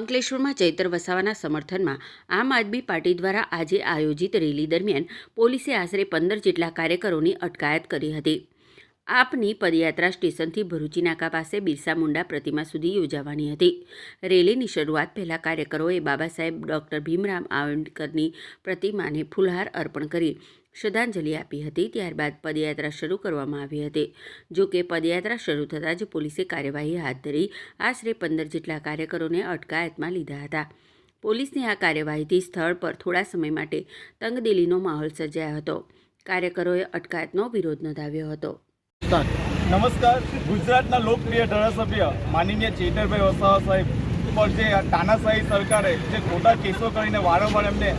અંકલેશ્વરમાં ચૈતર વસાવાના સમર્થનમાં આમ આદમી પાર્ટી દ્વારા આજે આયોજિત રેલી દરમિયાન પોલીસે આશરે 15 જેટલા કાર્યકરોની અટકાયત કરી હતી। આપની પદયાત્રા સ્ટેશનથી ભરૂચી નાકા પાસે બિરસા મુંડા પ્રતિમા સુધી યોજાવાની હતી। રેલીની શરૂઆત પહેલાં કાર્યકરોએ બાબા સાહેબ ડૉક્ટર ભીમરાવ આંબેડકરની પ્રતિમાને ફૂલહાર અર્પણ કરી શ્રદ્ધાંજલિ આપી હતી। ત્યારબાદ પદયાત્રા શરૂ કરવામાં આવી હતી। જો કે પદયાત્રા શરૂ થતાં જ પોલીસે કાર્યવાહી હાથ ધરી આશરે 15 જેટલા કાર્યકરોને અટકાયતમાં લીધા હતા। પોલીસની આ કાર્યવાહીથી સ્થળ પર થોડા સમય માટે તંગદિલીનો માહોલ સર્જાયો હતો। કાર્યકરોએ અટકાયતનો વિરોધ નોંધાવ્યો હતો। નમસ્કાર। ગુજરાતના લોકપ્રિય ધારાસભ્ય માનનીય ચેતરભાઈ વસાવા સાહેબ પર જે તાનાશાહી સરકારે જે ખોટા કેસો કરીને વારંવાર એમને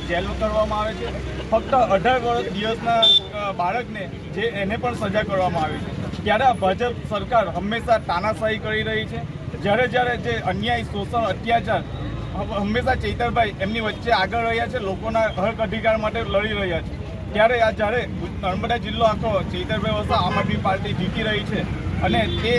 જેલ કરવામાં આવે છે। ફક્ત 18 દિવસના બાળકને જે એને પણ સજા કરવામાં આવી છે, ત્યારે આ ભાજપ સરકાર હંમેશા તાનાશાહી કરી રહી છે। જ્યારે જે અન્યાય, શોષણ, અત્યાચાર હંમેશા ચેતરભાઈ એમની વચ્ચે આગળ રહ્યા છે, લોકોના હક અધિકાર માટે લડી રહ્યા છે। ત્યારે જ્યારે નર્મદા જિલ્લો આખો ચેતરભાઈ વસાવા આમ આદમી પાર્ટી જીતી રહી છે અને તે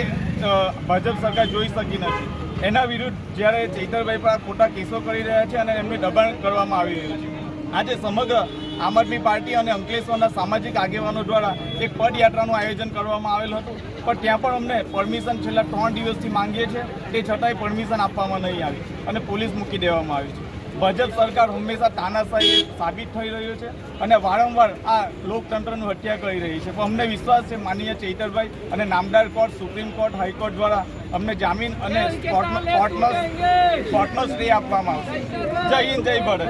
ભાજપ સરકાર જોઈ શકી નથી, એના વિરુદ્ધ જ્યારે ચેતરભાઈ પર ખોટા કેસો કરી રહ્યા છે અને એમને દબાણ કરવામાં આવી રહ્યું છે। આજે સમગ્ર આમ આદમી પાર્ટી અને અંકલેશ્વરના સામાજિક આગેવાનો દ્વારા એક પદયાત્રાનું આયોજન કરવામાં આવેલ હતું, પણ ત્યાં પણ અમને પરમિશન છેલ્લા 3 દિવસથી માંગીએ છીએ, તે છતાંય પરમિશન આપવામાં નહીં આવી અને પોલીસ મૂકી દેવામાં આવી છે। ભાજપ સરકાર હંમેશા તાનાશાહી સાબિત થઈ રહ્યું છે અને વારંવાર આ લોકતંત્રનું હત્યા કરી રહી છે। પણ અમને વિશ્વાસ છે માનનીય ચેતરભાઈ અને નામદાર કોર્ટ, સુપ્રીમ કોર્ટ, હાઈકોર્ટ દ્વારા અમને જામીન અને કોર્ટનો સ્ટે આપવામાં આવશે। જય હિન્દ, જય ભારત।